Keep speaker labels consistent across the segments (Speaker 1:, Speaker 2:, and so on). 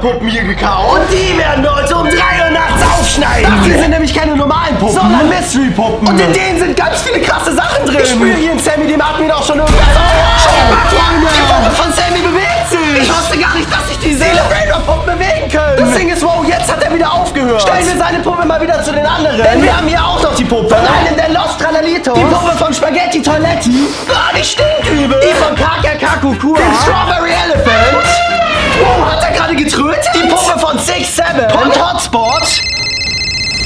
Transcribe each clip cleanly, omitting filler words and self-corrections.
Speaker 1: Puppen hier gekauft. Und die werden wir heute um 3 Uhr nachts aufschneiden. Das hier sind nämlich keine normalen Puppen, sondern Mystery-Puppen. Und in denen sind ganz viele krasse Sachen drin. Ich spüre hier in Sammy, dem Admin auch schon irgendwas. Die Puppe von Sammy bewegt sich. Ich wusste gar nicht, dass sich diese Brainrot-Puppen bewegen können. Das Ding ist, wow, jetzt hat er wieder aufgehört. Stellen wir seine Puppe mal wieder zu den anderen. Denn wir haben hier auch noch die Puppe von einem der Lost Tralalitos. Die Puppe von Spaghetti Toiletti. Ah, die stinkt übel. Die von Kakakakukua. Den Strawberry Elephant. Wow, hat er gerade getrötet? Die Puppe von 6-7. Und Hotspot.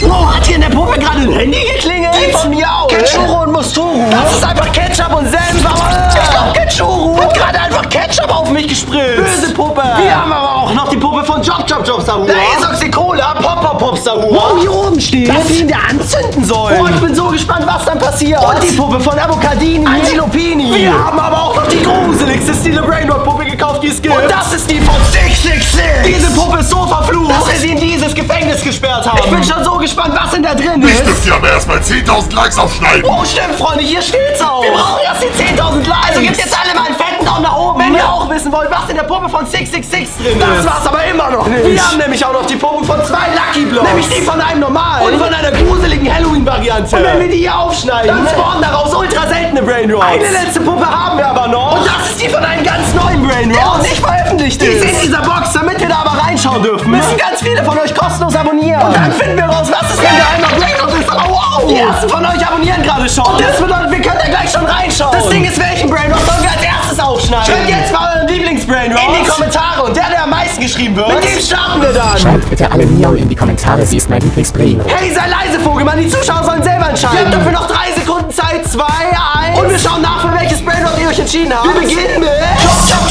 Speaker 1: Wow, hat hier in der Puppe gerade ein Handy geklingelt? Die von mir auch. Ketchuru und Musturu. Das ist einfach Ketchup und Senf. Ich glaube, Ketchuru hat gerade einfach Ketchup auf mich gespritzt. Böse Puppe. Wir haben aber auch noch die Puppe von Job Sahur. Da ist Oxycola, Pop Sahur. Wow, hier oben steht, dass sie ihn da anzünden soll. Oh, ich bin so gespannt, was dann passiert. Und die Puppe von Avocadini, Antilopini. Wir haben aber auch noch die gruseligste Steel Brainrot Puppe gekauft, die es gibt. Und das ist die von 666. Diese Puppe ist so verflucht, dass wir sie in dieses Gefängnis gesperrt haben. Ich bin schon so gespannt, was in da drin ist.
Speaker 2: Ich dürfte ja aber erstmal 10.000 Likes aufschneiden.
Speaker 1: Oh, stimmt, Freunde, hier steht's auch. Wir brauchen erst die 10.000 Likes. Also gebt jetzt alle mal einen fetten Daumen nach oben, wenn ihr auch wissen wollt, was in der Puppe von 666 drin ist. Das war's aber immer noch nicht. Wir haben nämlich auch noch die Puppen von 2 Lucky Blocks. Nämlich die von einem normalen und von einer gruseligen Halloween-Variante. Und wenn wir die hier aufschneiden, dann spawnen daraus ultra seltene Brainrots. Eine letzte Puppe haben wir aber noch. Und das ist die von einem ganz neuen Brainrot, der noch nicht veröffentlicht ist. Die ist in dieser Box, damit wir da aber reinschauen dürfen. Müssen ganz viele von euch kostenlos abonnieren. Und dann finden wir raus, was es wenn da einmal Brainrot ist. Aber wow! Die ersten von euch abonnieren gerade schon. Und das bedeutet, wir können da gleich schon reinschauen. Das Ding ist, welchen Brainrot sollen wir als erstes aufschneiden? Schreibt jetzt mal euren Lieblings-Brainrot in die Kommentare. Und der am meisten geschrieben wird, mit dem starten wir dann.
Speaker 3: Schreibt bitte alle Miau in die Kommentare, sie ist mein Lieblingsbrainrot.
Speaker 1: Hey, sei leise, Vogelmann, die Zuschauer sollen selber entscheiden. Ihr habt dafür noch 3 Sekunden Zeit. 2, 1. Und wir schauen nach, für welches Brainrot ihr euch entschieden habt. Wir beginnen mit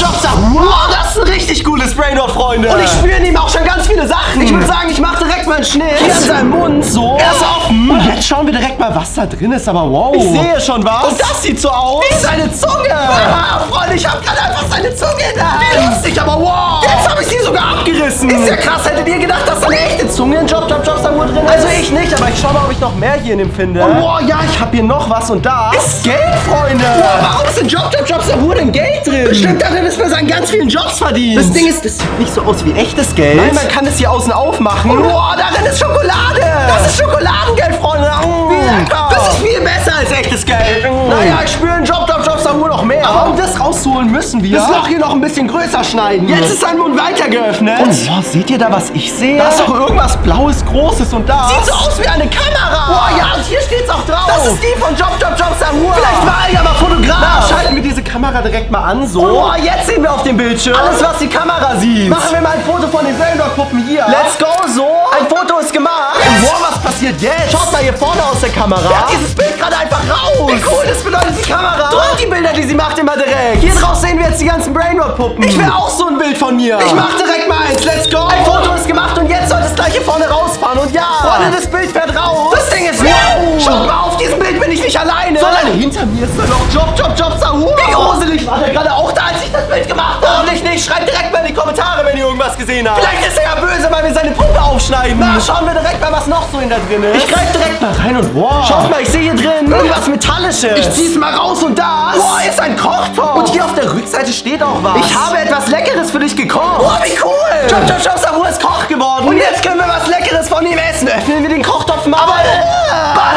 Speaker 1: Job Sahur. Wow, das ist ein richtig cooles Brainrot, Freunde. Und ich spüre in ihm auch schon ganz viele Sachen. Ich würde sagen, ich mache direkt mal einen Schnitt. Hier an seinem Mund, so. Er ist offen. Und jetzt schauen wir direkt mal, was da drin ist. Aber wow. Ich sehe schon was. Und das sieht so aus wie seine Zunge. Ah, Freunde, ich habe gerade einfach seine Zunge in der Hand. Wie lustig, aber wow. Jetzt habe ich sie sogar abgerissen. Ist ja krass. Hättet ihr gedacht, dass da eine echte Zunge in Job Sahur drin ist? Also ich nicht, aber ich schaue mal, ob ich noch mehr hier in dem finde. Und wow, ja, ich habe hier noch was und da ist Geld, Freunde. Wow, warum ist in Job Sahur denn Geld drin? Bestimmt darin ist man an ganz vielen Jobs verdient. Das Ding ist, das sieht nicht so aus wie echtes Geld. Nein, man kann es hier außen aufmachen. Und wow, darin ist Schokolade. Das ist Schokoladengeld, Freunde. Wie lecker. Das ist viel besser als echtes Geld. Naja, ich spüre in Job Sahur noch mehr. Aber um das rauszuholen, müssen wir das Loch hier noch ein bisschen größer schneiden. Jetzt ist sein Mund weiter geöffnet. Und wow, seht ihr da, was ich sehe? Da ist doch irgendwas Blaues, Großes und da. Sieht so aus wie eine Kamera. Wow, ja, und hier steht's auch drauf. Das ist die von Job Sahur. Vielleicht war er ja mal Fotograf. Na, schalten wir diese Kamera direkt mal an, so. Und wow, jetzt sehen wir auf dem Bildschirm alles, was die Kamera sieht. Machen wir mal ein Foto von den Brainrot-Puppen hier. Let's go, so. Ein Foto ist gemacht. Und wow, was passiert jetzt? Schaut mal hier vorne aus der Kamera. Wer hat dieses Bild gerade einfach raus? Wie cool, das bedeutet, die Kamera drückt die Bilder, die sie macht, immer direkt. Hier drauf sehen wir jetzt die ganzen Brainrot-Puppen. Ich will auch so ein Bild von mir. Ich mach direkt mal eins. Let's go. Ein Foto ist gemacht und jetzt soll das gleich hier vorne rausfahren. Und ja, Freunde, das Bild fährt raus. Das Ding ist wow. Schaut mal, auf diesem Bild bin ich nicht alleine. Sondern hinter mir ist da noch Job Sahur. Wie gruselig. War der gerade auch da, als ich das Bild gemacht habe? Hoffentlich nicht. Schreibt direkt mal in die Kommentare, wenn ihr irgendwas gesehen habt. Vielleicht ist er ja böse, weil wir seine Puppe aufschneiden. Na, schauen wir direkt mal, was noch so in da drin ist. Ich greife direkt mal rein und wow. Schaut mal, ich sehe hier drin irgendwas Metallisches. Ich zieh's mal raus und das. Wow, ist ein Kochtopf. Und hier auf der Rückseite steht auch was. Ich habe etwas Leckeres für dich gekocht. Wow, wie cool. Job Sahur ist Koch geworden. Und jetzt können wir was Leckeres von ihm essen. Öffnen wir den Kochtopf mal. Aber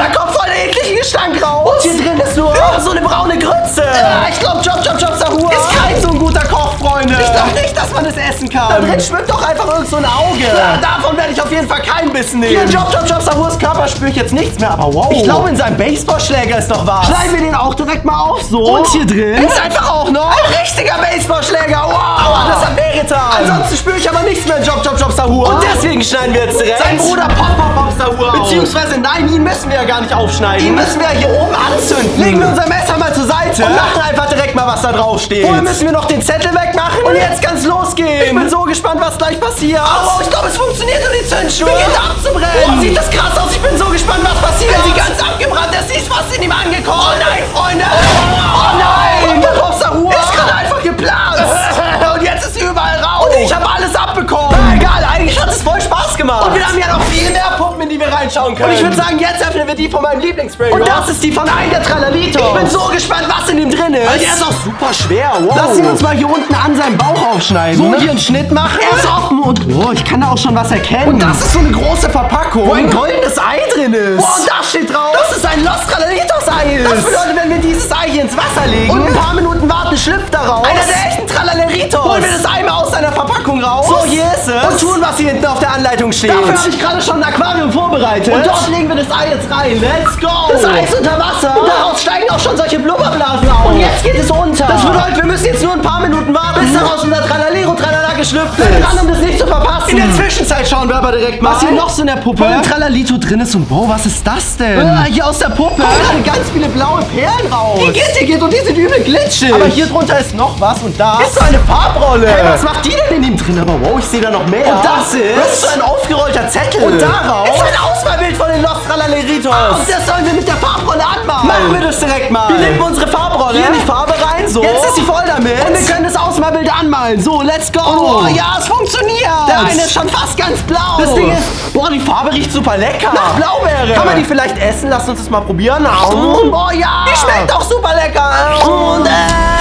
Speaker 1: da kommt voll der eklige Gestank raus. Und hier drin ist nur so eine braune Grütze. Ich glaube, Job Sahur ist kein so ein guter Koch, Freunde. Ich glaube nicht, dass man es essen kann. Da drin schwimmt doch einfach irgend so ein Auge. Ja, davon werde ich auf jeden Fall keinen Bissen nehmen. Hier in Job Sahurs Körper spüre ich jetzt nichts mehr, aber wow. Ich glaube, in seinem Baseballschläger ist noch was. Schneiden wir den auch direkt mal auf, so. Und hier drin ist einfach auch noch ein richtiger Baseballschläger. Wow, das hat wehgetan. Ansonsten spüre ich aber nichts mehr in Job Sahur. Und deswegen schneiden wir jetzt direkt seinen Bruder Pop Sahur auf. Beziehungsweise, nein, ihn müssen wir ja gar nicht aufschneiden. Ihn müssen wir hier oben anzünden. Legen wir unser Messer mal zur Seite und machen einfach direkt mal, was da drauf steht. Vorher müssen wir noch den Zettel wegmachen und jetzt kann's losgehen. Ich bin so gespannt, was gleich passiert. Oh, ich glaube, es funktioniert und die Zündschuhe beginnt abzubrennen. Oh, sieht das krass aus. Ich bin so gespannt, was passiert. Wenn sie ganz abgebrannt ist, sie ist fast in ihm angekommen. Oh nein, Freunde. Oh nein. Und Pop Sahur ist gerade einfach geplatzt. Und jetzt ist sie überall raus. Und ich habe alles abbekommen. Na egal, eigentlich hat es voll Spaß gemacht. Und wir haben ja noch viel mehr Puppen, in die wir rein reinschauen können. Und ich würde sagen, jetzt öffnen wir die von meinem Lieblingsspray. Und das ist die von einem der Tralalitos. Ich bin so gespannt, was in dem drin ist. Weil der ist auch super schwer. Wow. Lass ihn uns mal hier unten an seinem Bauch aufschneiden. So, hier einen Schnitt machen. Er ist offen und ich kann da auch schon was erkennen. Und das ist so eine große Verpackung, wo ein goldenes Ei drin ist. Wow, und da steht drauf, dass es ein Los Tralalitos Ei ist. Das bedeutet, wenn wir dieses Ei hier ins Wasser legen und ein paar Minuten warten, schlüpft daraus einer der echten Tralalitos. Holen wir das Ei mal aus seiner Verpackung raus. So, hier ist es. Und tun, was hier hinten auf der Anleitung steht. Dafür habe ich gerade schon ein Aquarium vorbereitet. Und dort legen wir das Ei jetzt rein. Let's go. Das Ei ist unter Wasser. Und daraus steigen auch schon solche Blubberblasen auf. Und jetzt geht es unter. Das bedeutet, wir müssen jetzt nur ein paar Minuten warten, bis daraus unser Tralala geschlüpft ist. Dran, um das nicht zu verpassen. In der Zwischenzeit schauen wir aber direkt mal, was hier noch so in der Puppe von Tralalito drin ist. Und wow, was ist das denn? Hier aus der Puppe kommen ganz viele blaue Perlen raus. Die geht und die sind übel glitschig. Aber hier drunter ist noch was und da ist so eine Farbrolle. Hey, was macht die denn in ihm drin? Aber wow, ich sehe da noch mehr. Und das ist so ein aufgerollter Zettel. Und darauf ist ein Ausmalbild von den Los Tralaleritos. Und das sollen wir mit der Farbrolle anmalen. Machen wir das direkt mal. Wir nehmen unsere Farbrolle. Hier in die Farbe rein, so. Jetzt ist sie voll damit. Und wir können das Ausmalbild anmalen. So, let's go. Oh, ja, es funktioniert. Der eine ist schon fast ganz blau. Das Ding ist, boah, die Farbe riecht super lecker. Nach Blaubeere. Kann man die vielleicht essen? Lass uns das mal probieren. Oh ja. Die schmeckt auch super lecker. Und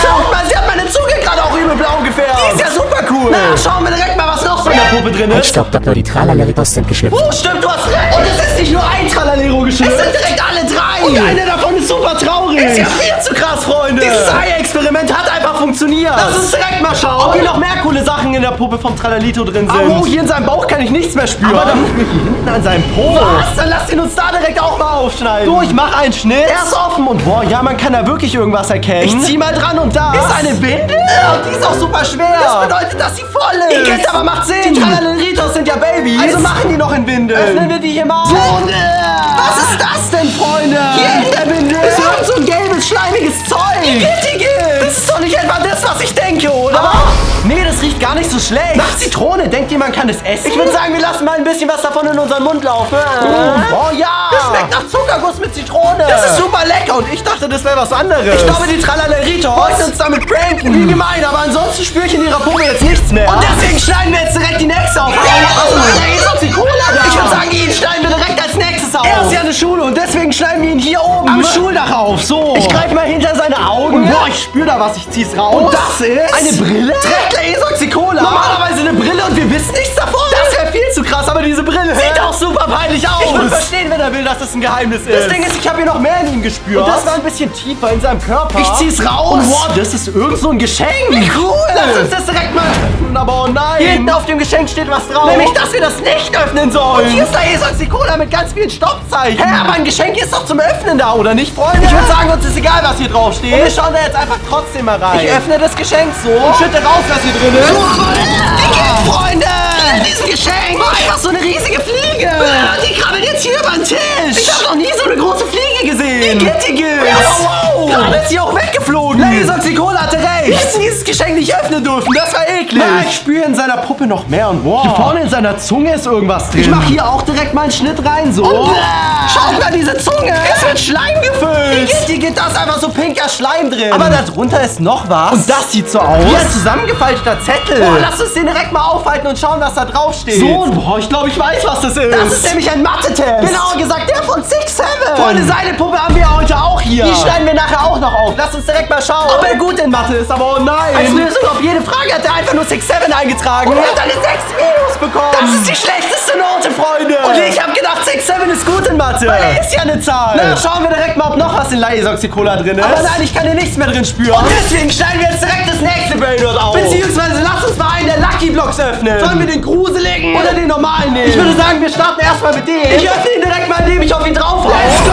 Speaker 1: schaut mal, sie hat meine Zunge gerade auch übel blau gefärbt. Die ist ja super cool. Na, schauen wir direkt mal, was noch so in der Puppe drin ist.
Speaker 3: Stopp, Doktor, die Tralaleritos sind geschlüpft.
Speaker 1: Oh, stimmt, du hast recht. Und es ist nicht nur ein Tralalero geschlüpft. Es sind direkt alle drei. Und einer davon ist super traurig. Ist ja viel zu krass, Freunde. Dieses Ei-Experiment hat einfach funktioniert. Lass uns direkt mal schauen, ob hier noch mehr coole Sachen in der Puppe vom Tralalito drin sind. Oh, hier in seinem Bauch kann ich nichts mehr spüren. Aber dann hier hinten an seinem Po. Was? Dann lass ihn uns da direkt auch mal aufschneiden. So, ich mach einen Schnitt. Er ist offen und boah, ja, man kann da wirklich irgendwas erkennen. Ich zieh mal dran und da ist eine Binde. Ja, die ist auch super schwer. Das bedeutet, dass sie voll ist. Igitt, aber macht Sinn. Die Tralaleritos sind ja Babys. Also machen die noch in Windeln. Öffnen wir die hier mal. Was ist das denn, Freunde? Hier in der Windel ist irgend so ein gelbes, schleimiges Zeug. Igitt. Das ist doch nicht etwa das, was ich denke, oder? Aber nee, das riecht gar nicht so schlecht. Nach Zitrone. Denkt ihr, man kann es essen? Ich würde sagen, wir lassen mal ein bisschen was davon in unseren Mund laufen. Oh ja. Das schmeckt nach Zuckerguss mit Zitrone. Das ist super lecker und ich dachte, das wäre was anderes. Ich glaube, die Tralaleritos wollten uns damit pranken. Wie gemein, aber ansonsten spüre ich in ihrer Puppe jetzt nichts mehr. Und deswegen schneiden wir jetzt direkt die nächste auf. Ich würde sagen, ihn schneiden wir direkt als nächstes auf. Er ist ja eine Schule und deswegen schneiden wir ihn hier oben am Schuldach auf. So. Ich greife mal hinter seine Augen. Boah, ich spüre da was. Ich zieh's raus. Und das ist eine Brille? Treckler-Esoxicola. Normalerweise eine Brille und wir wissen nichts davon. Das wäre viel zu krass, aber diese Brille sieht auch super peinlich aus. Ich würde verstehen, wenn er will, dass das ein Geheimnis ist. Das Ding ist, ich habe hier noch mehr in ihm gespürt. Und das war ein bisschen tiefer in seinem Körper. Ich zieh's raus. Und wow, das ist irgend so ein Geschenk. Wie cool. Lass uns das direkt mal öffnen. Aber oh nein. Hier hinten auf dem Geschenk steht was drauf. Nämlich, dass wir das nicht öffnen sollen. Und hier ist da Esoxicola mit ganz vielen Stoppzeichen. Hä, aber ein Geschenk ist doch zum Öffnen da, oder nicht, Freunde? Ich würde sagen, uns ist egal, was hier drauf steht. Und wir schauen da jetzt einfach trotzdem mal rein. Ich öffne das Geschenk so und schütte raus, was hier drin ist. Wie geht's, Freunde? Dieses Geschenk. Oh, einfach so eine riesige Fliege. Die krabbelt jetzt hier über den Tisch. Ich habe noch nie so eine große Fliege gesehen. Wie gittige. Wow. Gerade ist sie auch weggeflogen. Esoxicola hatte recht. Wir hätten dieses Geschenk nicht öffnen dürfen. Das war eklig. Ja, ich spüre in seiner Puppe noch mehr und wow. Hier vorne in seiner Zunge ist irgendwas drin. Ich mache hier auch direkt mal einen Schnitt rein, so. Und schaut mal, diese Zunge ist mit Schleim gefüllt. Hier geht das einfach so pinker Schleim drin. Aber da drunter ist noch was. Und das sieht so aus wie ein zusammengefalteter Zettel. Boah, lass uns den direkt mal aufhalten und schauen, was da drauf steht. So, boah, ich glaube, ich weiß, was das ist. Das ist nämlich ein Mathe-Test. Genauer gesagt, der von 6-7. Freunde, seine Puppe haben wir heute auch hier. Die schneiden wir nachher auch noch auf. Lass uns direkt mal schauen, ob er gut in Mathe ist. Aber oh nein. Als Lösung auf jede Frage hat er einfach nur 6-7 eingetragen. Und er hat eine 6 minus bekommen. Das ist die schlechteste Note, Freunde. Und ich habe gedacht, 6-7 ist gut in Mathe. Weil er ist ja eine Zahl. Na, schauen wir direkt mal, ob noch was in Esoxicola drin ist. Aber nein, ich kann hier nichts mehr drin spüren. Und deswegen schneiden wir jetzt direkt das nächste Brainrot auf. Beziehungsweise lass uns mal einen der Lucky Blocks öffnen. Sollen wir den gruseligen oder den normalen nehmen? Ich würde sagen, wir starten erstmal mit dem. Ich öffne ihn direkt mal, indem ich auf ihn drauf hau. Let's go!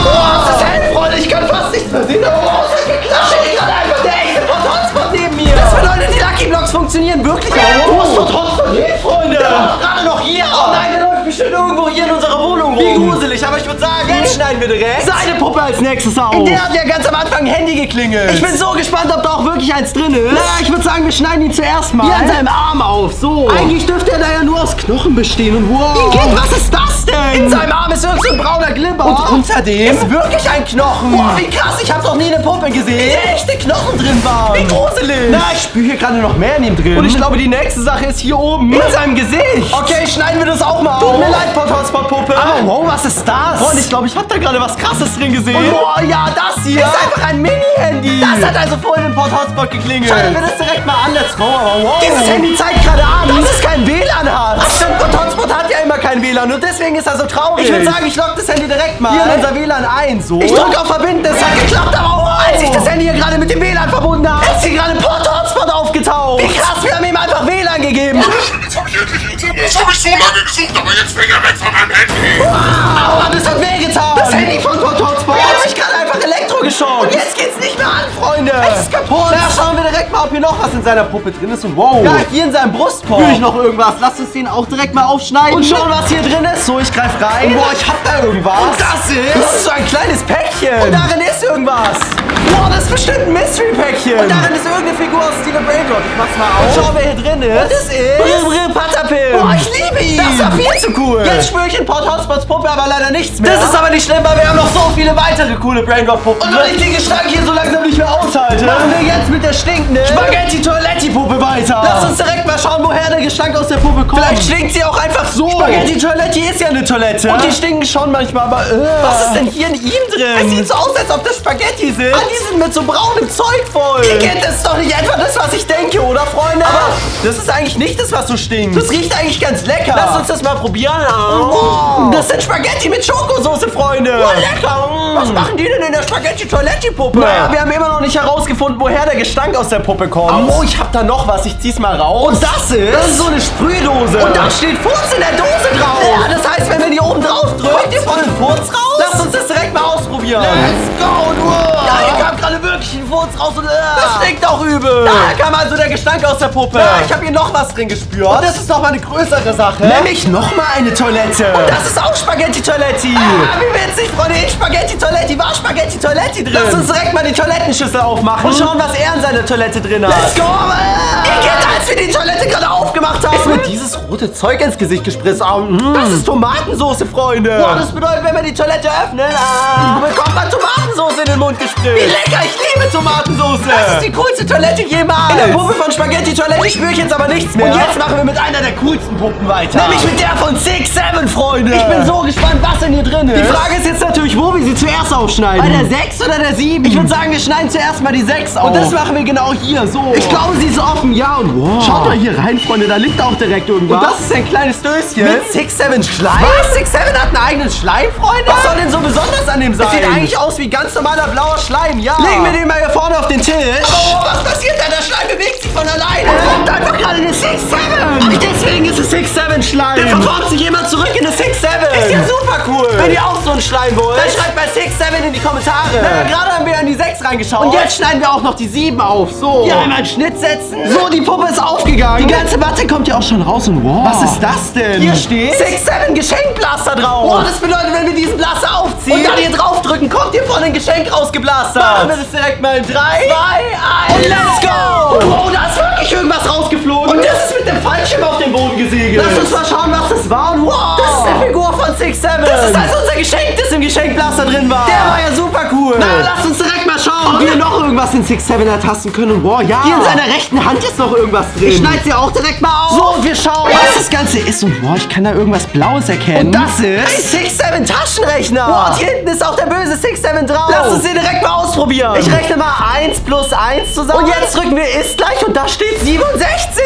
Speaker 1: Wow, das ist hell, Freunde. Ich kann fast nichts mehr sehen. Aber wow, es hat geklappt. Steht gerade einfach der echte Hotspot neben mir. Das bedeutet, die Lucky Blocks funktionieren wirklich. Wo ist Hotspot hin, Freunde? Der war gerade noch hier. Oh nein, der läuft bestimmt irgendwo hier in unserer Wohnung rum. Wie gruselig, aber ich würde sagen, jetzt schneiden wir direkt seine Puppe als nächstes auf. In der hat ja ganz am Anfang ein Handy geklingelt. Ich bin so gespannt, ob da auch wirklich eins drin ist. Na, ich würde sagen, wir schneiden ihn zuerst mal hier an seinem Arm auf. So. Eigentlich dürfte er da ja nur aus Knochen bestehen. Und wow. Was ist das denn? In seinem Arm ist irgend so ein brauner Glibber. Und unter dem ist wirklich ein Knochen. Boah, wie krass, ich habe noch nie eine Puppe gesehen, in der echte Knochen drin waren. Wie gruselig. Na, ich spüre hier gerade noch mehr in ihm drin. Und ich glaube, die nächste Sache ist hier oben. In seinem Gesicht. Okay, schneiden wir das auch mal auf. Tut mir leid, Pot-Hotspot-Puppe. Aber wow, was ist das? Freund, ich glaube, ich habe da gerade was Krasses drin gesehen. Und boah, ja, das hier ist einfach ein Mini-Handy. Das hat also vorhin den Pot-Hotspot geklingelt. Schauen wir das direkt mal an. Let's go. Wow. Dieses Handy zeigt gerade an, dass es kein WLAN hat. Ach stimmt, Pot-Hotspot hat ja immer kein WLAN und deswegen ist er so traurig. Ich würde sagen, ich logge das Handy direkt mal hier in unser WLAN ein. So. Ich drücke auf Verbinden, es hat geklappt, aber wow. Als ich das Handy hier gerade mit dem WLAN verbunden habe, ist hier gerade Pot-Hotspot aufgetaucht. Wie krass, wir haben ihm einfach WLAN gegeben.
Speaker 2: Jetzt hab ich endlich Internet. Das hab ich so lange gesucht, aber jetzt fängt er weg von meinem Handy.
Speaker 1: Aua, das hat wehgetan. Das Handy von Pot-Hotspot hat sich gerade einfach elektrogeschockt. Und jetzt geht's nicht mehr an, Freunde. Es ist kaputt. Na, schauen wir direkt mal, ob hier noch was in seiner Puppe drin ist. Und wow. Ja, hier in seinem Brustkorb. Fühle ich noch irgendwas. Lasst uns den auch direkt mal aufschneiden. Und schauen, was hier drin ist. So, ich greif rein. Und boah, ich hab da irgendwas. Und das ist so ein kleines Päckchen. Und darin ist irgendwas. Boah, das ist bestimmt ein Mystery-Päckchen. Und darin ist irgendeine Figur aus Steven Brainrot. Ich mach's mal auf. Und schau, wer hier drin ist. Und das ist Patapim. Boah, ich liebe ihn. Das war viel zu cool. Jetzt spüre ich in Pot-Hotspots Puppe aber leider nichts mehr. Das ist aber nicht schlimm, weil wir haben noch so viele weitere coole Brainrot-Puppen. Und weil ich den Gestank hier so langsam nicht mehr aushalte, machen wir jetzt mit der stinkenden Spaghetti-Toiletti-Puppe weiter. Lass uns direkt mal schauen, woher der Gestank aus der Puppe kommt. Vielleicht stinkt sie auch einfach so. Spaghetti-Toiletti ist ja eine Toilette. Und die stinken schon manchmal, aber was ist denn hier in ihm drin? Es sieht so aus, als ob das Spaghetti sind. Ah, die sind mit so braunem Zeug voll. Ihr kennt das doch nicht etwa das, was ich denke, oder Freunde? Aber das ist eigentlich nicht das, was so stinkt. Das riecht eigentlich ganz lecker. Lass uns das mal probieren. Oh. Das sind Spaghetti mit Schokosoße, Freunde. Oh, lecker. Was machen die denn in der Spaghetti-Toiletti-Puppe? Naja, wir haben immer noch nicht herausgefunden, woher der Gestank aus der Puppe kommt. Oh, ich hab da noch was. Ich zieh's mal raus. Und das ist so eine Sprühdose. Und da steht Furz in der Dose drauf. Ja, das heißt, wenn wir die oben drauf drücken, kommt ihr von den Furz raus? Lasst uns das direkt mal ausprobieren. Let's go. Ja, hier kam gerade wirklich ein Furz raus und das stinkt auch übel. Da kam also der Gestank aus der Puppe. Ja, ich habe hier noch was drin gespürt. Und das ist noch mal eine größere Sache. Nämlich noch mal eine Toilette. Und das ist auch Spaghetti-Toiletti. Ah, wie witzig, Freunde. In Spaghetti-Toiletti war Spaghetti-Toiletti drin. Lass uns direkt mal die Toilettenschüssel aufmachen und schauen, was er in seiner Toilette drin hat. Let's go. Ihr kennt, als wir die Toilette gerade aufgemacht haben, ist mir dieses rote Zeug ins Gesicht gespritzt. Das ist Tomatensoße, Freunde. Boah, das bedeutet, wenn wir die Toilette öffnen, bekommt man Tomatensoße in den Mund gespritzt. Wie lecker, ich liebe Tomatensoße. Das ist die coolste Toilette jemals. In der Puppe von Spaghetti-Toilette spüre ich jetzt aber nichts mehr. Und jetzt machen wir mit einer der coolsten Puppen weiter. Nämlich mit der von 6-7, Freunde. Ich bin so gespannt, was in hier drin ist. Die Frage ist jetzt natürlich, wo wir sie zuerst aufschneiden. Bei der 6 oder der 7? Ich würde sagen, wir schneiden zuerst mal die 6 auf. Und das machen wir genau hier, so. Ich glaube, sie ist offen, ja. Und wow. Schaut mal hier rein, Freunde, da liegt auch direkt irgendwas. Und das ist ein kleines Döschen. Mit 6-7 Schleim? Was? 6-7 hat einen eigenen Schleim, Freunde? Was soll denn so besonders an dem sein? Das sieht eigentlich aus wie ganz normaler blauer Schleim, ja. Legen wir den mal hier vorne auf den Tisch. Oh, was passiert da? Der Schleim bewegt sich von alleine. Es kommt einfach gerade eine 6-7. Ach, deswegen ist es 6-7 Schleim. Der verformt sich jemand zurück in eine 6-7. Ist ja super cool. Wenn ihr auch so einen Schleim wollt, dann schreibt mal 6-7 in die Kommentare. Na, gerade haben wir in die 6 reingeschaut. Und jetzt schneiden wir auch noch die 7 auf. So. Hier einmal einen Schnitt setzen. So, die Puppe ist aufgegangen. Die ganze Watte kommt ja auch schon raus und wow. Was ist das denn? Hier steht 6-7 Geschenkblaster drauf. Oh, das bedeutet, wenn wir diesen Blaster aufziehen und dann hier draufdrücken, kommt hier vorne ein Geschenk rausgeblastert. Machen wir das direkt mal in 3, 2, 1 und let's go. Oh, da ist wirklich irgendwas rausgeflogen. Und das ist mit dem Fallschirm auf den Boden gesegelt. Lass uns mal schauen, was das war. Und wow, das ist eine Figur von 6-7. Das ist also unser Geschenk, das im Geschenkblaster drin war. Der war ja super cool. Na, lass uns direkt mal schauen, ob wir noch irgendwas in 6-7 ertasten können. Und wow, ja. Hier in seiner rechten Hand ist noch irgendwas drin. Ich schneide sie auch direkt mal auf. So, und wir schauen, was das Ganze ist. Und wow, ich kann da irgendwas Blaues erkennen. Und das ist ein 6-7 Taschenrechner. Wow, und hier hinten ist auch der böse 6-7 drauf. Lass uns den direkt mal ausprobieren. Ich rechne mal 1 plus 1 zusammen. Und jetzt drücken wir ist gleich und da steht 67.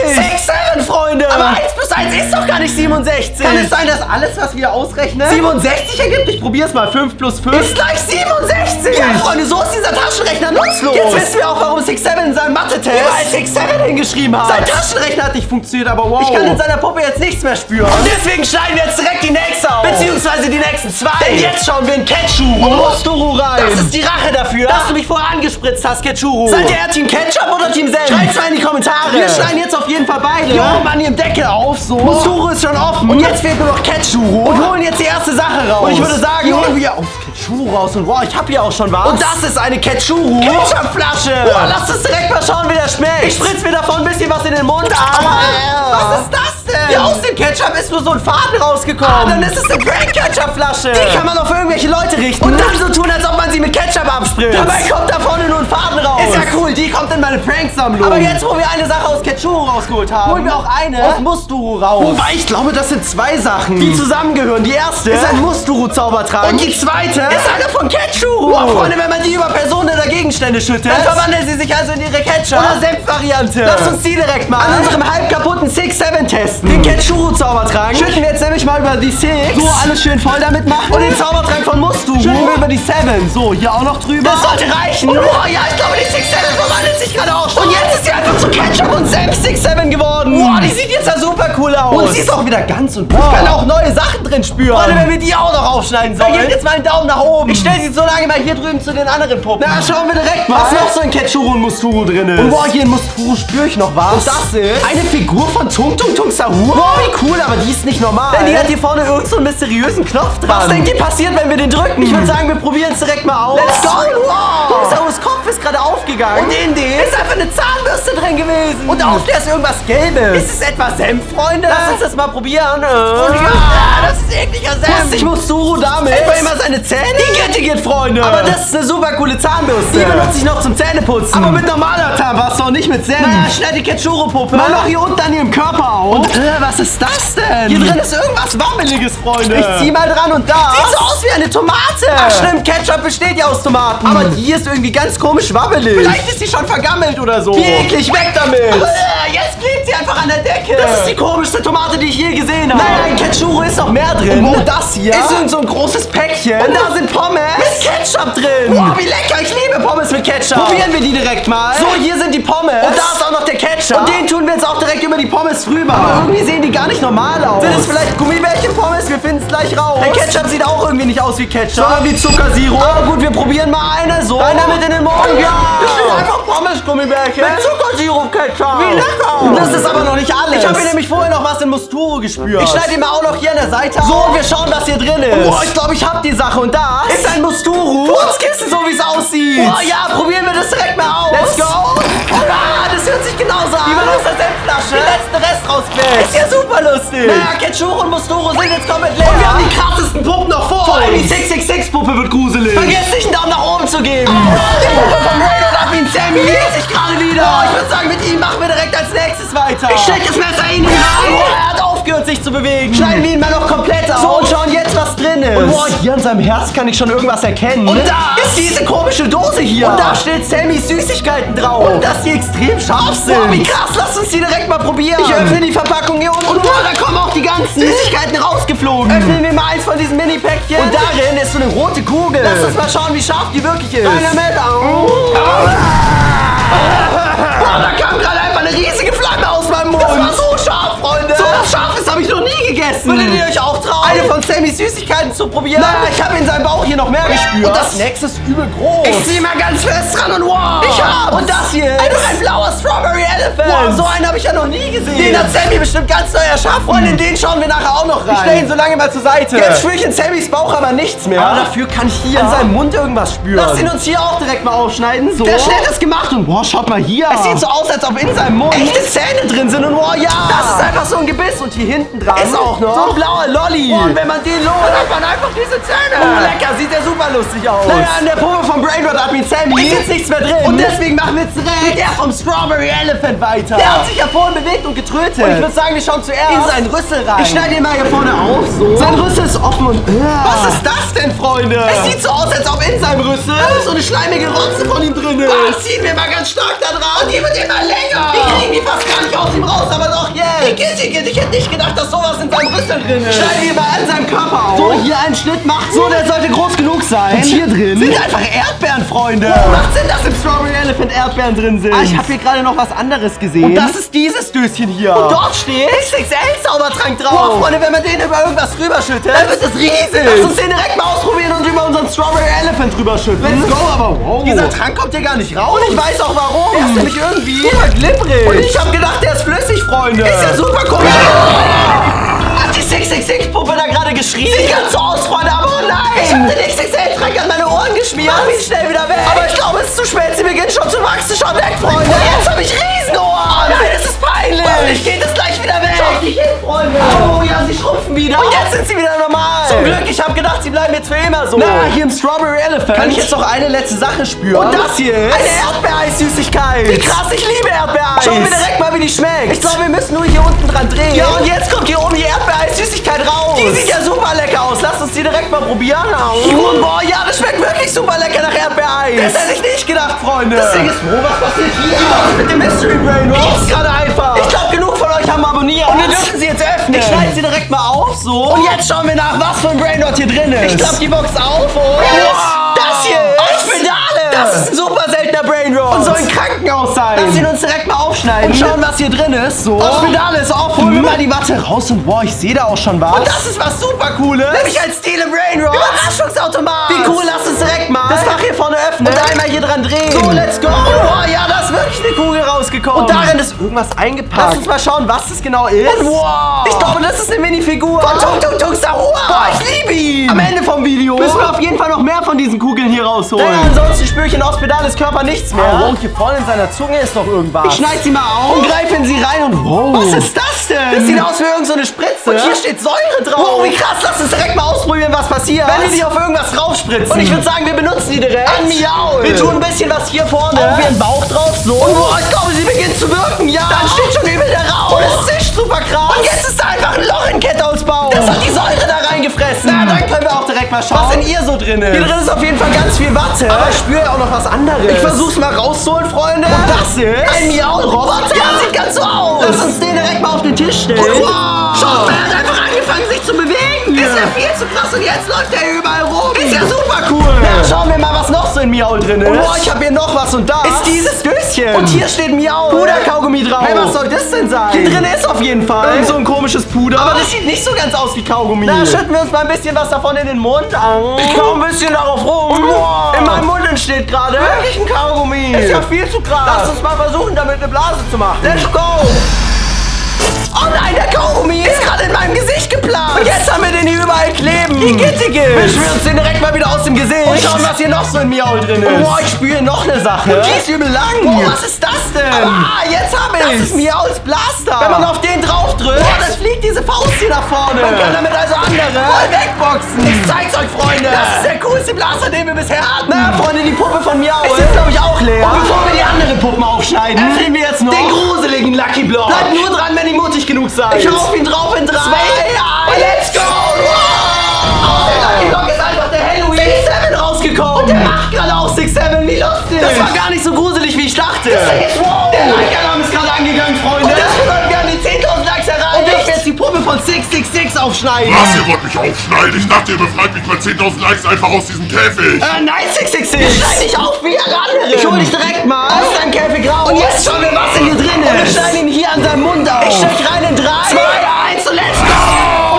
Speaker 1: 6-7, Freunde. Aber 1 plus 1 ist doch gar nicht 67. Kann es sein, dass alles, was wir ausrechnen, 67 ergibt? Ich probier's mal. 5 plus 5 ist gleich 67. Ja, Freunde, so ist dieser Taschenrechner nutzlos. Jetzt wissen wir auch, warum 6-7 in seinem Mathe-Test überall 6-7 hingeschrieben hat. Sein Taschenrechner hat nicht funktioniert, aber wow. Ich kann in seiner Puppe jetzt nichts mehr spüren. Und deswegen schneiden wir jetzt direkt die nächste auf. Beziehungsweise die nächsten 2. Denn jetzt schauen wir in Ketchuru und Mosturu rein. Das ist die Rache dafür, dass du mich vorher angespritzt hast, Ketchuru. Seid ihr eher Team Ketchup oder Team Senf? Schreibt's mal in die Kommentare. Wir schneiden jetzt auf jeden Fall beide. Hier oben an ihrem Deckel auf, so. Mosturu ist schon offen. Und jetzt fehlt nur noch Ketchuru. Und holen jetzt die erste Sache raus. Und ich würde sagen, hier holen wir aus Ketchuru raus. Und wow, ich hab hier auch schon was. Und das ist eine Ketchuru Ketchupflasche. Boah, lasst uns direkt mal schauen, wie der schmeckt. Ich spritz mir davon ein bisschen was in den Mund. Was ist das denn? Ja, aus dem Ketchup ist nur so ein Faden rausgekommen. Ah, dann ist es eine Prank-Ketchup-Flasche. Die kann man auf irgendwelche Leute richten. Und dann so tun, als ob man sie mit Ketchup abspritzt. Dabei kommt da vorne nur ein Faden raus. Ist ja cool, die kommt in meine Prank-Sammlung. Aber jetzt, wo wir eine Sache aus Ketchuro rausgeholt haben, holen wir auch eine aus Musturu raus. Wobei, ich glaube, das sind zwei Sachen, die zusammengehören. Die erste ist ein Musturu-Zaubertrank. Und die zweite ist eine von Ketchuro. Wow, Freunde, wenn man die über Personen oder Gegenstände schüttet, dann verwandeln sie sich also in ihre Ketchup- oder Senf-Variante. Lass uns die direkt mal an unserem halb kaputten 6-7 testen. Den Ketchuro-Zaubertrank schütten wir jetzt nämlich mal über die 6. So, alles schön voll damit machen. Und den Zaubertrank von Musturu schütten wir über die 7. So, hier auch noch drüber. Das sollte reichen. Oh ja, ich glaube, die 6-7 verwandelt sich gerade auch schon. Und jetzt ist sie einfach zu Ketchup und Senf 6-7 geworden. Wow, die sieht jetzt ja super cool aus. Und sie ist auch wieder ganz und wow. Ich kann auch neue Sachen drin spüren. Freunde, wenn wir die auch noch aufschneiden sollen, dann gebt jetzt mal einen Daumen nach oben. Ich stelle sie so lange mal hier drüben zu den anderen Puppen. Na, schauen wir direkt mal, was noch so in Ketchuro und Musturu drin ist. Und boah, hier in Musturu spüre ich noch was. Und das ist eine Figur von Tung Tung Tung Sahur. Boah, wie cool, aber die ist nicht normal. Denn die hat hier vorne irgend so einen mysteriösen Knopf dran. Was denkt ihr passiert, wenn wir den drücken? Ich würde sagen, wir probieren es direkt mal aus. Let's go! Wow! Tung Sahurs Kopf ist gerade aufgegangen. Und in dem ist einfach eine Zahnbürste drin gewesen. Und auf der ist irgendwas Gelbes. Ist es etwa Senf, Freunde? Lass uns das mal probieren. Und ja, das ist ekliger Senf. Putzt sich Musturu damit etwa immer seine Zähne? Integriert, Freunde. Aber das ist eine super coole Zahnbürste. Die benutze ich noch zum Zähneputzen. Aber mit normaler Zahnpasta und nicht mit Senf. Naja, schnell die Ketchuro-Puppe mal noch hier unten an ihrem Körper auf. Und was ist das denn? Hier drin ist irgendwas Wabbeliges, Freunde. Ich zieh mal dran und da. Sieht so aus wie eine Tomate. Ach stimmt, Ketchup besteht ja aus Tomaten. Aber die ist irgendwie ganz komisch wabbelig. Vielleicht ist sie schon vergammelt oder so. Wie eklig, weg damit. Jetzt klebt sie einfach an der Decke. Das ist die komischste Tomate, die ich je gesehen habe. Naja, in Ketchuro ist noch mehr drin. Und das hier ist irgend so ein großes Päckchen. Und da sind Pommes mit Ketchup drin. Wow, wie lecker. Ich liebe Pommes mit Ketchup. Probieren wir die direkt mal. So, hier sind die Pommes. Und da ist auch noch der Ketchup. Und den tun wir jetzt auch direkt über die Pommes drüber. Aber irgendwie sehen die gar nicht normal aus. Sind es vielleicht Gummibärchen-Pommes? Wir finden es gleich raus. Der Ketchup sieht auch irgendwie nicht aus wie Ketchup, sondern wie Zuckersirup. Aber gut, wir probieren mal eine so. Rein damit in den Mund. Ja. Das sind einfach Pommes-Gummibärchen mit Zuckersirup-Ketchup. Wie lecker. Das ist aber noch nicht alles. Ich habe hier nämlich vorher noch was in Musturu gespürt. Ich schneide ihn mal auch noch hier an der Seite. So, und wir schauen, was hier drin ist. Oh, ich glaube, ich habe die Sache. Und da ist ein Musturu. Furzkissen, so wie es aussieht. Oh ja, probieren wir das direkt mal aus. Let's go. Ah, das hört sich genauso an. Wie man aus der Senfflasche den letzten Rest rausquetscht. Ist ja super lustig. Naja, Ketchuro und Musturu sind jetzt komplett leer. Und wir haben die krassesten Puppen noch vor allem die 666-Puppe wird gruselig. Vergesst nicht, einen Daumen nach oben zu geben. Die Puppe von Raider Admin Sammy dreht sich gerade wieder. Ich würde sagen, mit ihm machen wir direkt als nächstes weiter. Ich steck das Messer in ihn rein. Oh, er hat aufgehört, sich zu bewegen. Schneiden wir ihn mal noch komplett aus. So, und schauen jetzt, was drin ist. Und boah, hier an seinem Herz kann ich schon irgendwas erkennen. Und da ist diese komische Dose hier. Und da steht Sammys Süßigkeiten drauf. Und dass die extrem scharf sind. Boah, wie krass. Lass uns die direkt mal probieren. Ich öffne die Verpackung hier unten. Und boah, da kommen auch die ganzen Süßigkeiten rausgeflogen. Öffnen wir mal eins von diesen Mini-Päckchen. Und darin ist so eine rote Kugel. Lass uns mal schauen, wie scharf die wirklich ist. Rein damit. Boah, da kam gerade einfach eine riesige Flamme aus meinem Mund. Das war so scharf, Freunde. So was Scharfes habe ich noch nie gegessen. Würdet ihr euch auch trauen, eine von Sammys Süßigkeiten zu probieren? Naja, ich habe in seinem Bauch hier noch mehr gespürt. Und das Snacks ist übel groß. Ich ziehe mal ganz fest dran und wow. Ich hab's. Und das hier ist ein blauer Strawberry Elephant. Wow, so einen habe ich ja noch nie gesehen. Den hat Sammy bestimmt ganz neu erschaffen. Und in den schauen wir nachher auch noch rein. Ich stelle ihn so lange mal zur Seite. Jetzt spüre ich in Sammys Bauch aber nichts mehr. Aber dafür kann ich hier an seinem Mund irgendwas spüren. Lass ihn uns hier auch direkt mal aufschneiden. So. Der Schnitt ist gemacht und boah, schaut mal hier. Es sieht so aus, als ob in seinem Mund echte Zähne drin sind und wow, ja. Das ist einfach so ein Gebiss und hier hinten dran ist auch noch so ein blauer Lolli. Und wenn man den lohnt, hat man einfach diese Zähne. Oh, lecker, sieht ja super lustig aus. Naja, an der Puppe von Brainrot Admin Sammy ist jetzt nichts mehr drin. Und deswegen machen wir jetzt direkt der vom Strawberry Elephant weiter. Der hat sich ja vorhin bewegt und getrötet. Und ich würde sagen, wir schauen zuerst in seinen Rüssel rein. Ich schneide ihn mal hier vorne auf, so. Sein Rüssel ist offen und was ist das denn, Freunde? Es sieht so aus, als ob in seinem Rüssel so eine schleimige Rotze von ihm drin ist. Das ziehen wir mal ganz stark da dran. Und die wird immer länger. Wir kriegen die fast gar nicht aus ihm raus, aber doch jetzt. Ich hätte nicht gedacht, dass sowas in seinem Rüssel drin ist. Schneiden wir mal an seinem Körper auf. So, hier einen Schnitt machen. So, der sollte groß genug sein. Und hier drin sind einfach Erdbeeren, Freunde. Macht Sinn, dass im Strawberry Elephant Erdbeeren drin sind. Ah, ich habe hier gerade noch was anderes gesehen. Und das ist dieses Döschen hier. Und dort steht XXL-Zaubertrank drauf. Wow, Freunde, wenn man den über irgendwas rüberschüttet, dann wird es riesig. Lass uns den direkt mal ausprobieren und über unseren Strawberry Elephant drüberschütten. Let's go, aber wow. Dieser Trank kommt hier gar nicht raus. Und ich weiß auch warum. Der ist nämlich irgendwie super glibberig. Und ich habe gedacht, der ist flüssig, Freunde. Ist ja super komisch. Hat die 666-Puppe da gerade geschrien? Sieht ganz so aus, Freunde, aber oh nein. Ich habe den XXL-Trank an meine Ohren geschmiert. Mach mich schnell wieder weg. Aber ich glaube, es ist zu spät. Sie beginnt schon zu wachsen. Schon weg, Freunde. Und jetzt habe ich Riesenohren. Oh nein, das ist peinlich. Und ich gehe das gleich wieder weg. Schaut nicht hin, Freunde. Oh, ich habe gedacht, sie bleiben jetzt für immer so. Na, hier im Strawberry Elephant kann ich jetzt noch eine letzte Sache spüren. Und das hier ist eine Erdbeereis-Süßigkeit. Wie krass, ich liebe Erdbeereis. Schauen wir direkt mal, wie die schmeckt. Ich glaube, wir müssen nur hier unten dran drehen. Ja, und jetzt kommt hier oben die Erdbeereis-Süßigkeit raus. Die sieht ja super lecker aus. Lass uns die direkt mal probieren. Und boah, ja, das schmeckt wirklich super lecker nach Erdbeereis. Das hätte ich nicht gedacht, Freunde. Das Ding ist, was passiert hier? Was mit dem Mystery Brain? Was gerade einfach? Ich glaube, genug von euch haben abonniert. Und wir dürfen sie jetzt öffnen. Ich schneide sie direkt mal auf, so. Und jetzt schauen wir nach, was für ein Brainrot hier drin ist. Ich klappe die Box auf und... Wow. Das hier ist Pedale. Das ist ein super seltener Brainrot. Und soll ein Krankenhaus sein. Lass ihn uns direkt mal aufschneiden. Und schauen, was hier drin ist. So. Das Pedale ist offen. Holen wir mal die Watte raus und boah, ich sehe da auch schon was. Und das ist was super Cooles. Nämlich ein Steel Brainrot. Überraschungsautomat. Wie cool, lass uns direkt mal das Fach hier vorne öffnen. Und einmal hier dran drehen. So, let's go. Boah, ja, da ist wirklich eine Kugel rausgekommen. Und darin ist irgendwas eingepackt. Lass uns mal schauen, was das genau ist. Und wow. Ich glaube, das ist eine Minifigur. Von Tung Tung Tung Sahur. Boah, ich liebe ihn. Am Ende vom Video müssen wir auf jeden Fall noch mehr von diesen Kugeln hier rausholen. Ja, ansonsten spüre ich in Pedales Körper nichts mehr. Oh, hier vorne in seiner Zunge ist noch irgendwas. Ich schneide sie mal auf und greife in sie rein und wow. Was ist das denn? Das sieht aus wie irgend so eine Spritze. Und hier steht Säure drauf. Wow, wie krass. Lass uns direkt mal ausprobieren, was passiert. Wenn wir die auf irgendwas raufspritzen. Und ich würde sagen, wir benutzen die direkt. An Miaul. Wir tun ein bisschen was hier vorne. Auf ihren Bauch drauf, so. Und boah, ich glaube, sie beginnt zu wirken. Ja. Dann steht schon übel der Rauch. Und es zischt super krass. Und jetzt ist da einfach ein Loch in Kettausbau. Das hat die Säure da reingefressen. Na, dann können wir auch direkt mal schauen, was in ihr so drin ist. Hier drin ist auf jeden Fall ganz viel Watte. Aber ich spüre ja auch noch was anderes. Ich versuch's mal rauszuholen, Freunde. Und das ist ein Miaul-Roboter. Ja, sieht ganz so aus. Lass uns den direkt mal auf den Tisch stellen. Wow. Schaut, der hat einfach angefangen, sich zu bewegen. Ist ja viel zu krass und jetzt läuft er überall rum. Ist ja super cool. Ja, schauen wir mal, was noch so in Miaul drin ist. Oh, boah, ich habe hier noch was und da ist dieses Döschen. Und hier steht Miaul. Puderkaugummi drauf. Hey, was soll das denn sein? Hier drin ist auf jeden Fall irgend so ein komisches Puder. Aber das sieht nicht so ganz aus wie Kaugummi. Na, schütten wir uns mal ein bisschen was davon in den Mund an. Ich kau ein bisschen darauf rum. Und wow. In meinem Mund entsteht gerade wirklich ein Kaugummi. Ist ja viel zu krass. Lass uns mal versuchen, damit eine Blase zu machen. Let's go. Oh nein, der Kaugummi ist gerade in meinem Gesicht geplatzt. Und jetzt haben wir den hier überall kleben. Die Gittige. Wischen wir uns den direkt mal wieder aus dem Gesicht. Und schauen, was hier noch so in Miaul drin ist. Oh, boah, ich spüre noch eine Sache. Und die ist übel lang. Oh, was ist das denn? Ah, jetzt hab ich's. Das ist Miauls Blaster. Wenn man auf den drauf drückt, oh, das fliegt diese Faust hier nach vorne. Man kann damit also andere voll wegboxen. Ich zeig's euch, Freunde. Das ist der coolste Blaster, den wir bisher hatten. Na, Freunde, die Puppe von Miaul ist jetzt, glaube ich, auch leer. Und bevor wir die anderen Puppen aufschneiden, öffnen wir jetzt noch den gruseligen Lucky Block. Bleibt nur dran, wenn ihr mutig genug seid. Ich hau auf ihn drauf in 3, 2, 1. Let's go! Wow! Aus dem Lucky Block ist einfach der Halloween 6-7 rausgekommen. Und der macht gerade auch 6-7. Wie lustig. Das war gar nicht so gruselig, wie ich dachte. Wow. Der Like-Alarm ist gerade angegangen, Freunde. Und das bedeutet, wir haben die 10.000 Likes erreicht. Und dürfen jetzt die Puppe von 666 aufschneiden.
Speaker 2: Was, ihr wollt mich aufschneiden? Ich dachte, ihr befreit mich bei 10.000 Likes einfach aus diesem Käfig.
Speaker 1: Nein, 666. Ich schneide dich auf wie alle anderen. Ich hol dich direkt mal aus deinem Käfig raus. Und jetzt schauen wir, was in dir drin ist. Und wir schneiden ihn hier an seinem Mund auf. Ich steck rein in 3, 2, 1 und let's go.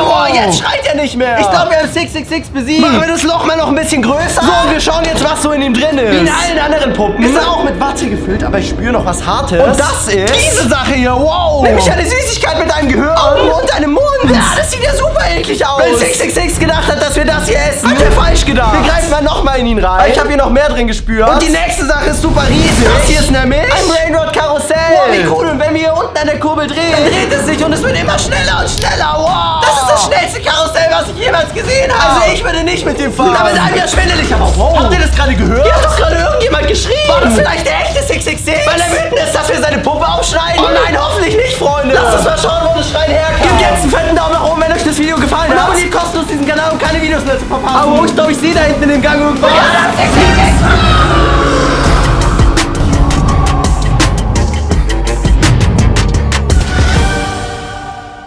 Speaker 1: Oh, jetzt schreit er nicht mehr. Ich glaube, wir haben 666 besiegt. Machen wir das Loch mal noch ein bisschen größer. So, und wir schauen jetzt, was so in ihm drin ist. Wie in allen anderen Puppen. Ist er auch mit Watte gefüllt, aber ich spüre noch was Hartes. Und das ist diese Sache hier. Wow. Nämlich eine Süßigkeit mit einem Gehirn und einem Mund. Ja, das sieht ja super eklig aus. Wenn 666 gedacht hat, dass wir das hier essen, hat er falsch gedacht. Wir greifen mal nochmal in ihn rein. Ich habe hier noch mehr drin gespürt. Und die nächste Sache ist super riesig. Das hier ist nämlich ein Brainrot-Karussell. Wow, wie cool. Und wenn wir hier unten an der Kurbel drehen, dann dreht es sich und es wird immer schneller und schneller. Wow. Das ist das schnellste Karussell, was ich jemals gesehen habe. Also ich würde nicht mit dem fahren. Damit einem ja schwindelig. Aber wow. Habt ihr das gerade gehört? Hier hat doch gerade irgendjemand geschrien. War das vielleicht der echte 666? Weil er wütend ist, dass wir seine Puppe aufschneiden? Oh nein, hoffentlich nicht, Freunde. Lasst uns mal schauen, wo das Schreien herkommt. Gebt jetzt einen fetten Daumen nach oben, wenn euch das Video gefallen hat. Und abonniert kostenlos diesen Kanal, um keine Videos mehr zu verpassen. Aber ich glaube, ich sehe da hinten in dem Gang irgendwas. Ja, 666.